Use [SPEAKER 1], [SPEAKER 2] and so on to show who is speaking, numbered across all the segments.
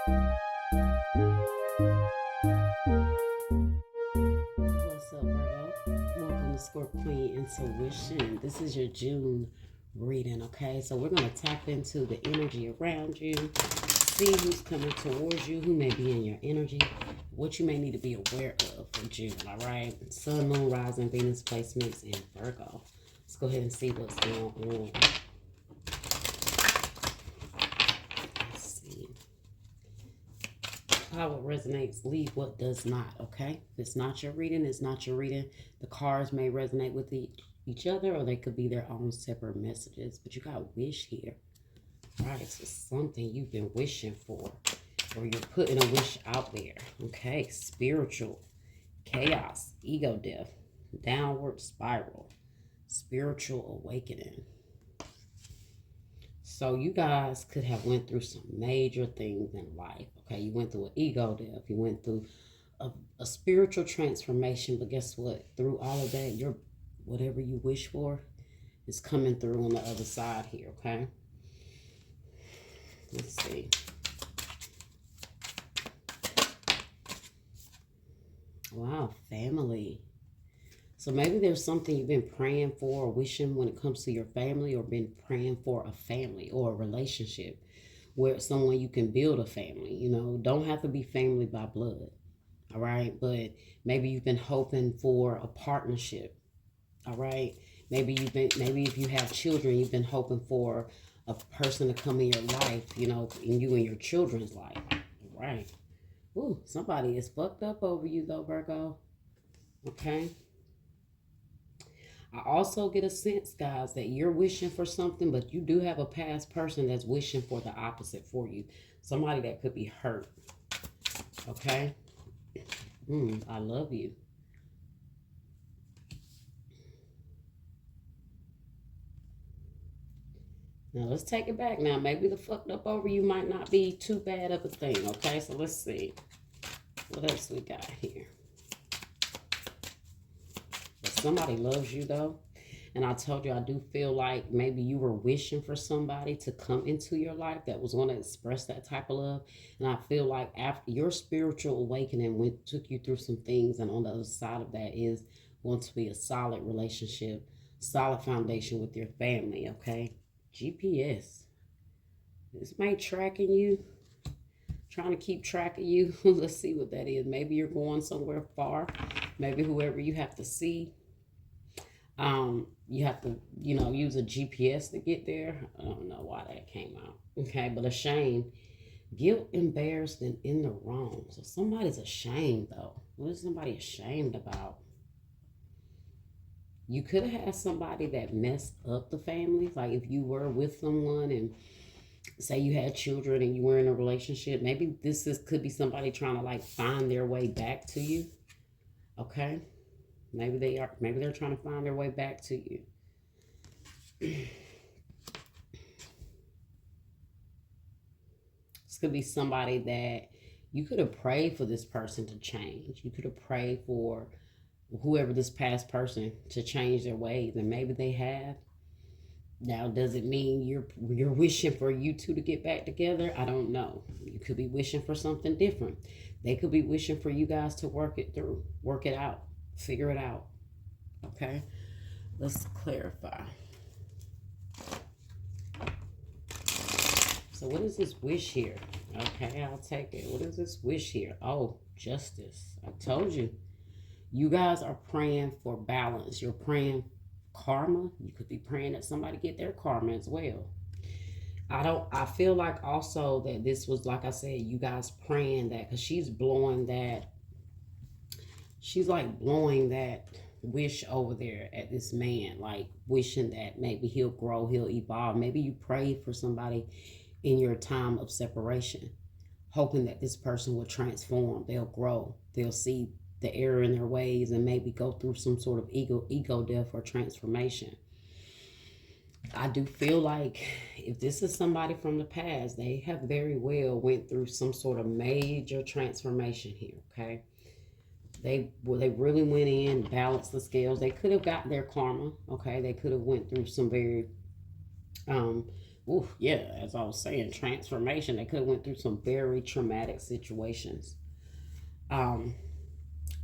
[SPEAKER 1] What's up, Virgo? Welcome to Scorp Queen Intuition. This is your June reading, okay? So we're going to tap into the energy around you, see who's coming towards you, who may be in your energy, what you may need to be aware of for June, all right? Sun, Moon, Rising, Venus placements, and Virgo. Let's go ahead and see what's going on. Let's see. What resonates, leave what does not, okay? If it's not your reading, it's not your reading. The cards may resonate with each other, or they could be their own separate messages. But you got wish here. All right, so something you've been wishing for, or you're putting a wish out there. Okay, spiritual, chaos, ego death, downward spiral, spiritual awakening. So you guys could have went through some major things in life. Okay, you went through an ego death. You went through a spiritual transformation. But guess what? Through all of that, your whatever you wish for is coming through on the other side here, okay? Let's see. Wow, family. So maybe there's something you've been praying for or wishing when it comes to your family, or been praying for a family or a relationship where it's someone you can build a family. You know, don't have to be family by blood, all right? But maybe you've been hoping for a partnership, all right? Maybe if you have children, you've been hoping for a person to come in your life, you know, in you and your children's life, all right? Ooh, somebody is fucked up over you though, Virgo, okay? I also get a sense, guys, that you're wishing for something, but you do have a past person that's wishing for the opposite for you. Somebody that could be hurt. Okay? I love you. Now, let's take it back now. Maybe the fucked up over you might not be too bad of a thing, okay? So let's see. What else we got here? Somebody loves you though, and I told you I do feel like maybe you were wishing for somebody to come into your life that was going to express that type of love. And I feel like after your spiritual awakening took you through some things, and on the other side of that is going to be a solid relationship, solid foundation with your family. Okay, GPS, this may tracking you, trying to keep track of you. Let's see what that is. Maybe you're going somewhere far. Maybe whoever you have to see, you have to, you know, use a GPS to get there. I don't know why that came out. Okay, but ashamed, guilt, embarrassed, and in the wrong. So somebody's ashamed though. What is somebody ashamed about? You could have had somebody that messed up the family. Like if you were with someone and say you had children and you were in a relationship, maybe could be somebody trying to like find their way back to you. Okay, maybe they're trying to find their way back to you. This could be somebody that you could have prayed for this person to change. You could have prayed for whoever this past person to change their ways, and maybe they have. Now, does it mean you're wishing for you two to get back together? I don't know. You could be wishing for something different. They could be wishing for you guys to work it through, work it out, figure it out. Okay? Let's clarify. So what is this wish here? Okay, I'll take it. What is this wish here? Oh, justice. I told you. You guys are praying for balance. You're praying karma. You could be praying that somebody get their karma as well. I feel like also that this was, like I said, you guys praying that, because she's like blowing that wish over there at this man, like wishing that maybe he'll grow, he'll evolve. Maybe you prayed for somebody in your time of separation, hoping that this person will transform, they'll grow, they'll see the error in their ways, and maybe go through some sort of ego death or transformation. I do feel like if this is somebody from the past, they have very well went through some sort of major transformation here, okay? They really went in, balanced the scales. They could have got their karma, okay? They could have went through some very Ooh, yeah, as I was saying, transformation. They could have went through some very traumatic situations. Um,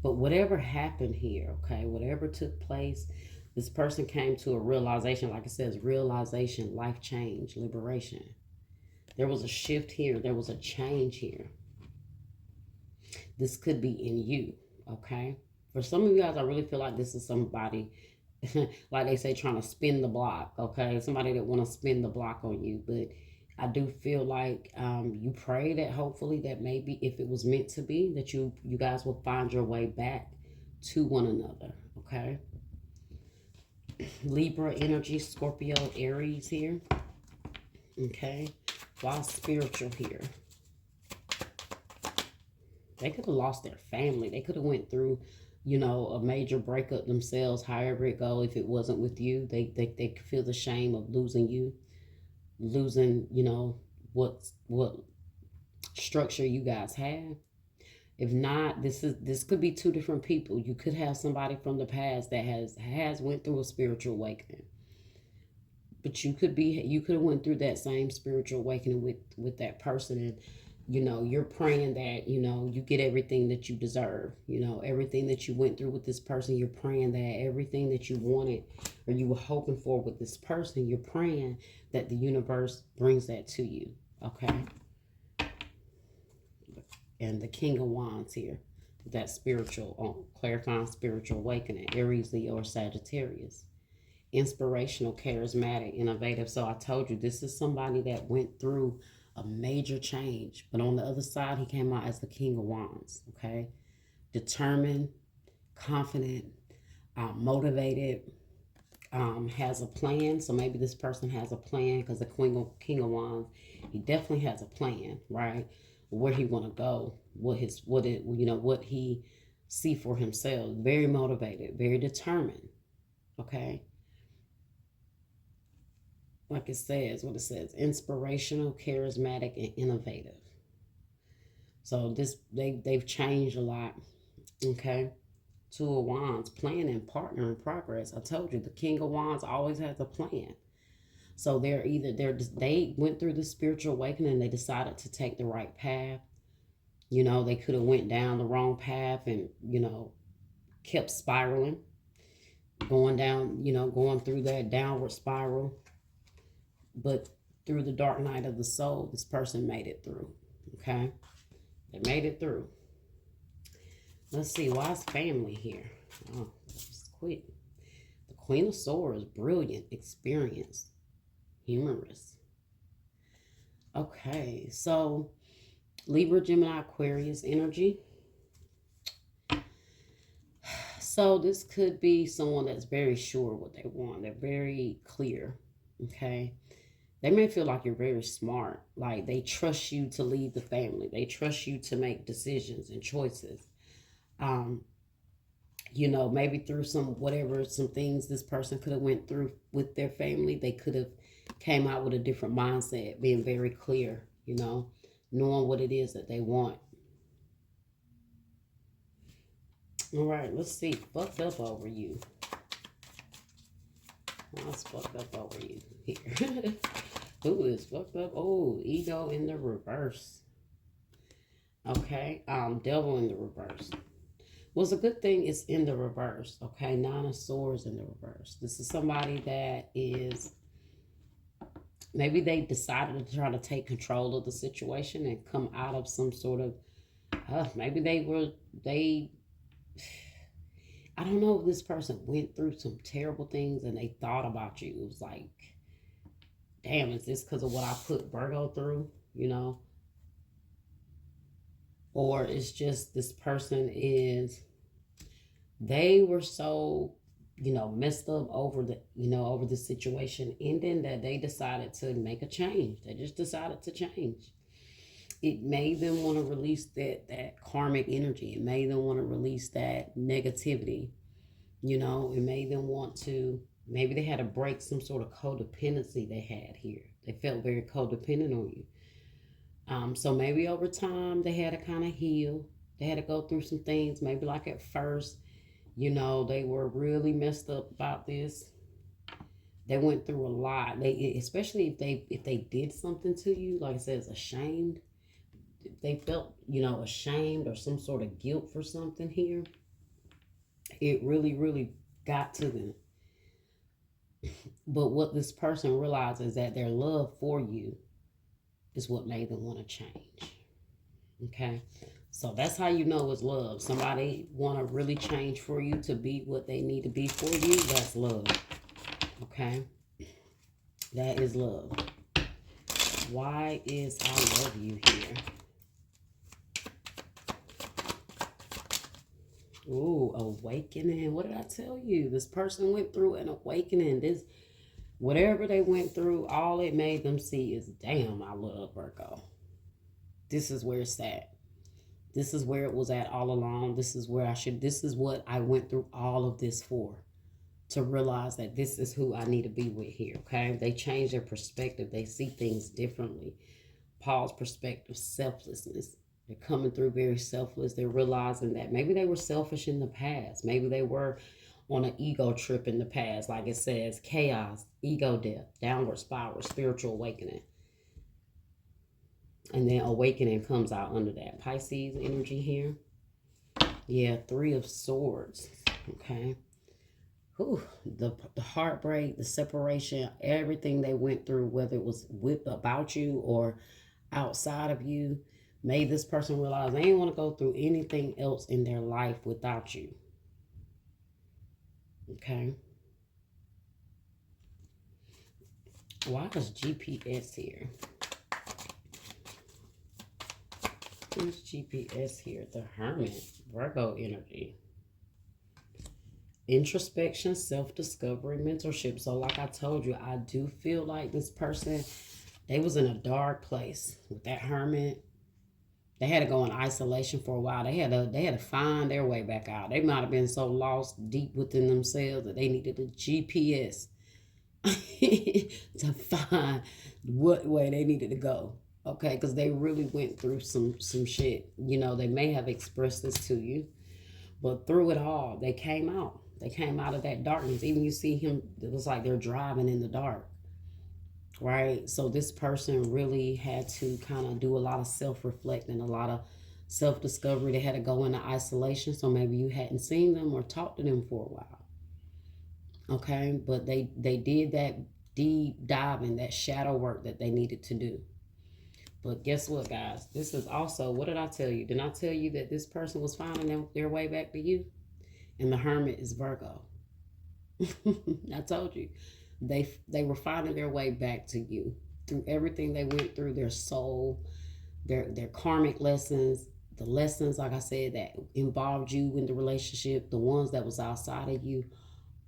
[SPEAKER 1] but whatever happened here, okay, whatever took place, this person came to a realization, like it says, realization, life change, liberation. There was a shift here. There was a change here. This could be in you, okay? For some of you guys, I really feel like this is somebody, like they say, trying to spin the block, okay? Somebody that want to spin the block on you. But I do feel like you pray that hopefully that maybe if it was meant to be, that you guys will find your way back to one another, okay? Libra energy, Scorpio, Aries here, okay? Why spiritual here? They could have lost their family. They could have went through, you know, a major breakup themselves, however it go. If it wasn't with you, they could feel the shame of losing you, losing, you know, what structure you guys have. If not, this could be two different people. You could have somebody from the past that has went through a spiritual awakening. But you could have went through that same spiritual awakening with that person, and you know, you're praying that, you know, you get everything that you deserve. You know, everything that you went through with this person, you're praying that everything that you wanted or you were hoping for with this person, you're praying that the universe brings that to you. Okay. And the King of Wands here, that spiritual, clarifying spiritual awakening, Aries, Leo, or Sagittarius. Inspirational, charismatic, innovative. So I told you, this is somebody that went through a major change, but on the other side, he came out as the King of Wands. Okay, determined, confident, motivated, has a plan. So maybe this person has a plan, because the King of Wands, he definitely has a plan, right? Where he want to go, what he see for himself. Very motivated, very determined. Okay. Like it says, what it says, inspirational, charismatic, and innovative. So they've changed a lot. Okay. Two of Wands, planning, partner in progress. I told you the King of Wands always has a plan. So they went through the spiritual awakening, they decided to take the right path. You know, they could have went down the wrong path and, you know, kept spiraling, going down, you know, going through that downward spiral. But through the dark night of the soul, this person made it through. Okay? They made it through. Let's see. Why is family here? Oh, just quick. The Queen of Swords, brilliant, experienced, humorous. Okay, so Libra, Gemini, Aquarius energy. So this could be someone that's very sure what they want. They're very clear. Okay? They may feel like you're very smart. Like they trust you to lead the family. They trust you to make decisions and choices. You know, maybe through some things this person could have went through with their family, they could have came out with a different mindset, being very clear, you know, knowing what it is that they want. All right, let's see. Fucked up over you. What's fucked up over you here? Who is fucked up? Oh, ego in the reverse. Okay, devil in the reverse. Well, it's a good thing it's in the reverse. Okay, Nine of Swords in the reverse. This is somebody that is, maybe they decided to try to take control of the situation and come out of some sort of, maybe I don't know if this person went through some terrible things and they thought about you. It was like, damn, is this because of what I put Virgo through, you know? Or it's just this person they were so, you know, messed up over the situation ending that they decided to make a change. They just decided to change. It made them want to release that karmic energy. It made them want to release that negativity. You know, it made them want to, maybe they had to break some sort of codependency they had here. They felt very codependent on you. So maybe over time they had to kind of heal. They had to go through some things. Maybe like at first, you know, they were really messed up about this. They went through a lot. They, especially if they did something to you, like I said, it's ashamed. They felt, ashamed or some sort of guilt for something here. It really, really got to them. But what this person realized is that their love for you is what made them want to change. Okay? So that's how you know it's love. Somebody want to really change for you to be what they need to be for you. That's love. Okay? That is love. Why is I love you here? Ooh, awakening. What did I tell you? This person went through an awakening. This, whatever they went through, all it made them see is, damn, I love Virgo. This is where it's at. This is where it was at all along. This is where this is what I went through all of this for. To realize that this is who I need to be with here, okay? They change their perspective. They see things differently. Paul's perspective, selflessness. They're coming through very selfless. They're realizing that maybe they were selfish in the past. Maybe they were on an ego trip in the past. Like it says, chaos, ego death, downward spiral, spiritual awakening. And then awakening comes out under that. Pisces energy here. Yeah, 3 of Swords, okay? Ooh, the heartbreak, the separation, everything they went through, whether it was about you or outside of you, made this person realize they didn't want to go through anything else in their life without you. Okay. Why is GPS here? Who's GPS here? The Hermit, Virgo energy. Introspection, self-discovery, mentorship. So like I told you, I do feel like this person, they was in a dark place with that Hermit. They had to go in isolation for a while. They had to find their way back out. They might have been so lost deep within themselves that they needed a GPS to find what way they needed to go. Okay, because they really went through some shit. They may have expressed this to you, but through it all, they came out. They came out of that darkness. Even you see him, it was like they're driving in the dark, right? So this person really had to kind of do a lot of self-reflecting, a lot of self-discovery. They had to go into isolation. So maybe you hadn't seen them or talked to them for a while. Okay, but they did that deep diving, that shadow work that they needed to do. But guess what, guys? This is also, what did I tell you? Didn't I tell you that this person was finding their way back to you? And the Hermit is Virgo. I told you. They were finding their way back to you. Through everything they went through, their soul, their karmic lessons, the lessons, like I said, that involved you in the relationship, the ones that was outside of you,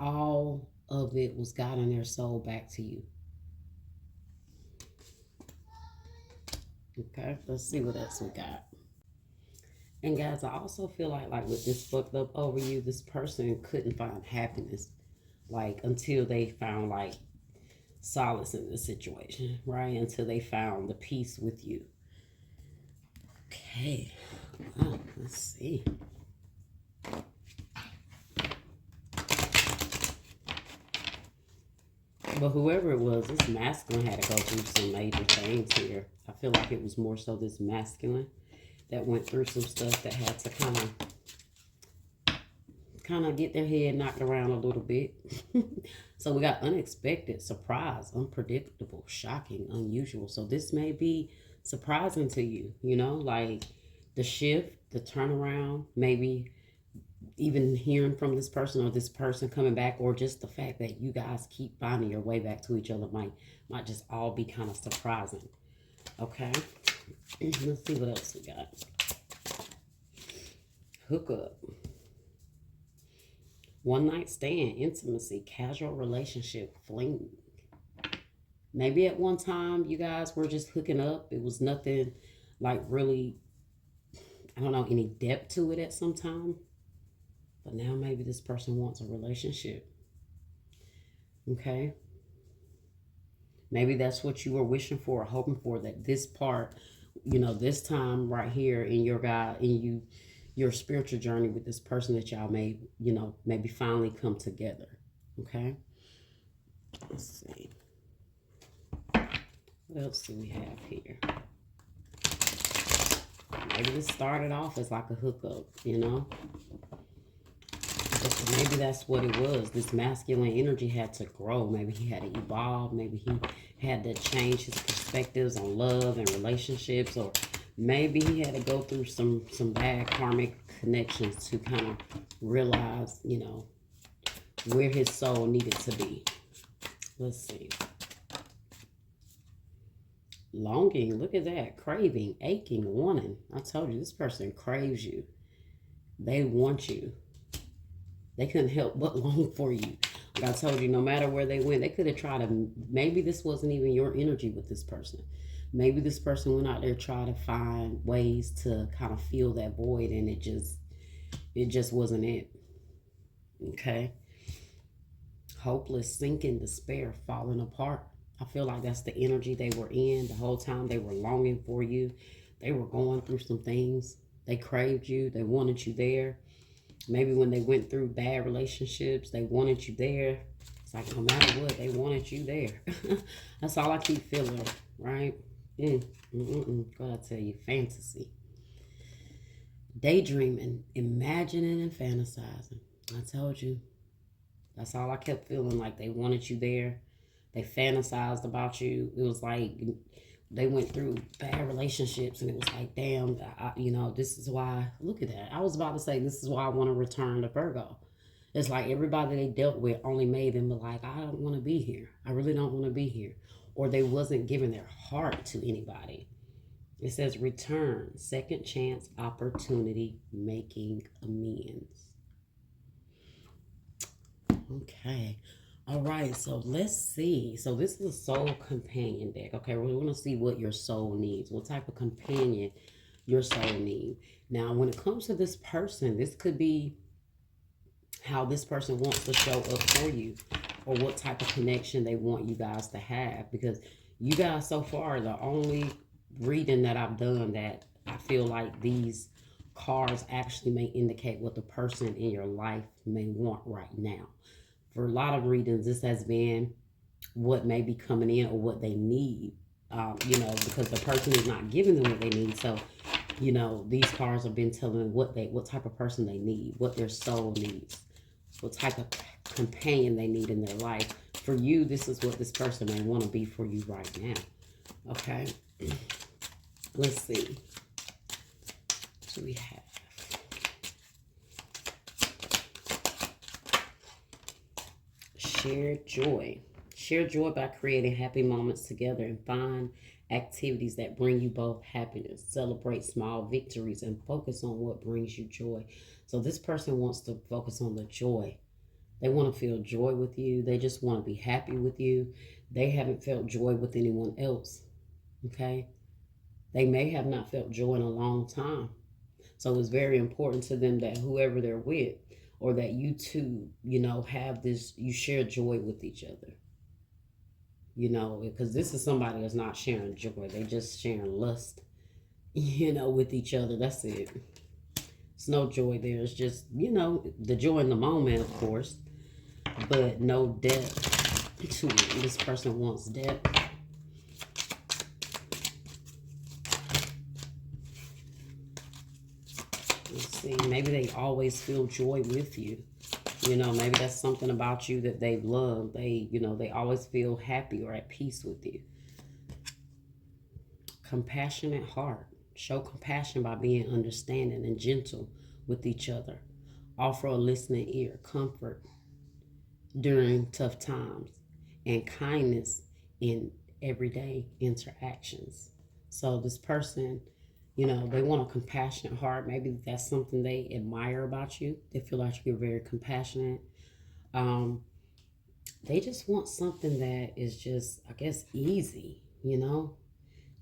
[SPEAKER 1] all of it was guiding their soul back to you. Okay, let's see what else we got. And guys, I also feel like with this fucked up over you, this person couldn't find happiness, like until they found like solace in the situation, right? Until they found the peace with you. Okay, wow, let's see. But whoever it was, this masculine had to go through some major things here. I feel like it was more so this masculine that went through some stuff that had to kind of get their head knocked around a little bit. So we got unexpected, surprise, unpredictable, shocking, unusual. So this may be surprising to you, like the shift, the turnaround, maybe even hearing from this person or this person coming back, or just the fact that you guys keep finding your way back to each other might just all be kind of surprising. Okay, let's see what else we got. Hookup, one night stand, intimacy, casual relationship, fling. Maybe at one time you guys were just hooking up. It was nothing like really, I don't know, any depth to it at some time. But now maybe this person wants a relationship. Okay. Maybe that's what you were wishing for or hoping for, that this part, this time right here in your spiritual journey with this person, that y'all may, maybe finally come together. Okay. Let's see. What else do we have here? Maybe this started off as like a hookup, you know? But maybe that's what it was. This masculine energy had to grow. Maybe he had to evolve. Maybe he had to change his perspectives on love and relationships. Or maybe he had to go through some bad karmic connections to kind of realize, you know, where his soul needed to be. Let's see. Longing, look at that. Craving, aching, wanting. I told you, this person craves you. They want you. They couldn't help but long for you. Like I told you, no matter where they went, they could have tried to, maybe this wasn't even your energy with this person. Maybe this person went out there trying to find ways to kind of fill that void, and it just wasn't it. Okay? Hopeless, sinking, despair, falling apart. I feel like that's the energy they were in the whole time. They were longing for you. They were going through some things. They craved you. They wanted you there. Maybe when they went through bad relationships, they wanted you there. It's like no matter what, they wanted you there. That's all I keep feeling, right? God, I tell you, fantasy. Daydreaming, imagining, and fantasizing. I told you. That's all I kept feeling, like they wanted you there. They fantasized about you. It was like they went through bad relationships, and it was like, damn, you know, this is why, look at that. I was about to say, this is why I want to return to Virgo. It's like everybody they dealt with only made them like, I don't want to be here. I really don't want to be here. Or they wasn't giving their heart to anybody. It says return, second chance, opportunity, making amends. Okay. All right, so let's see. So this is a soul companion deck. Okay, we're going to see what your soul needs, what type of companion your soul needs. Now, when it comes to this person, this could be how this person wants to show up for you, or what type of connection they want you guys to have. Because you guys so far, the only reading that I've done that I feel like these cards actually may indicate what the person in your life may want right now. For a lot of readings, this has been what may be coming in or what they need, you know, because the person is not giving them what they need. So, you know, these cards have been telling them what type of person they need, what their soul needs, what type of companion they need in their life. For you, this is what this person may want to be for you right now. Okay, let's see. What do we have? Share joy. Share joy by creating happy moments together, and find activities that bring you both happiness. Celebrate small victories and focus on what brings you joy. So this person wants to focus on the joy. They want to feel joy with you. They just want to be happy with you. They haven't felt joy with anyone else. Okay? They may have not felt joy in a long time. So it's very important to them that whoever they're with, or that you two, you know, have this, you share joy with each other. You know, because this is somebody that's not sharing joy. They just sharing lust, you know, with each other. That's it. It's no joy there. It's just, you know, the joy in the moment, of course, but no depth to it. This person wants depth. Let's see. Maybe they always feel joy with you. You know, maybe that's something about you that they love. They, you know, they always feel happy or at peace with you. Compassionate heart. Show compassion by being understanding and gentle with each other. Offer a listening ear, comfort during tough times, and kindness in everyday interactions. So this person, you know, they want a compassionate heart. Maybe that's something they admire about you. They feel like you're very compassionate. They just want something that is just, I guess, easy, you know.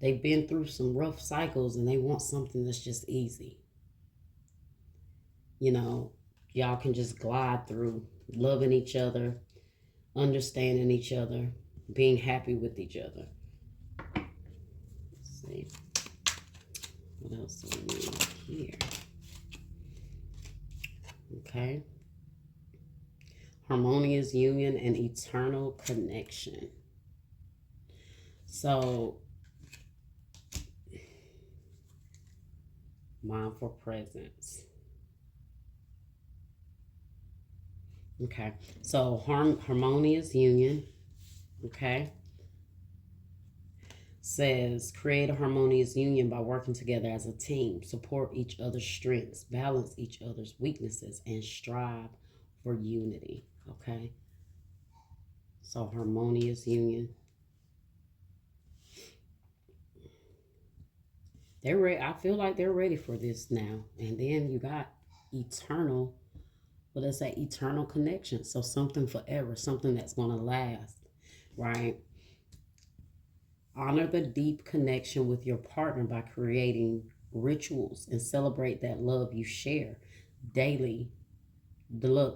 [SPEAKER 1] They've been through some rough cycles, and they want something that's just easy. You know, y'all can just glide through loving each other, understanding each other, being happy with each other. Let's see. What else do we need here? Okay. harmonious union, and eternal connection. So, mindful presence. Okay, so harmonious union, okay, says create a harmonious union by working together as a team, support each other's strengths, balance each other's weaknesses, and strive for unity. Okay, so harmonious union. They're ready. I feel like they're ready for this now. And then you got eternal, what does that eternal connection? So something forever, something that's going to last, right? Honor the deep connection with your partner by creating rituals and celebrate that love you share daily.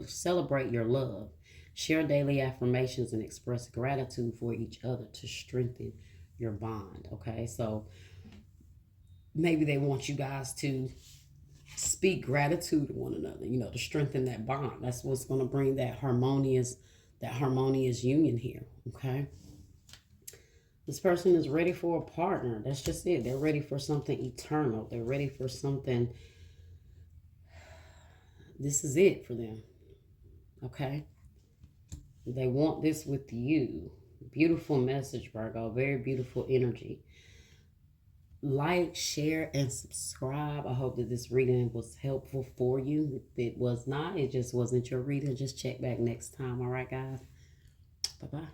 [SPEAKER 1] Celebrate your love. Share daily affirmations and express gratitude for each other to strengthen your bond. Okay, so maybe they want you guys to speak gratitude to one another, to strengthen that bond. That's what's going to bring that harmonious union here. Okay, this person is ready for a partner. That's just it. They're ready for something eternal. They're ready for something. This is it for them. Okay, they want this with you. Beautiful message, Virgo. Very beautiful energy. Like, share, and subscribe. I hope that this reading was helpful for you. If it was not, it just wasn't your reading. Just check back next time. All right, guys. Bye-bye.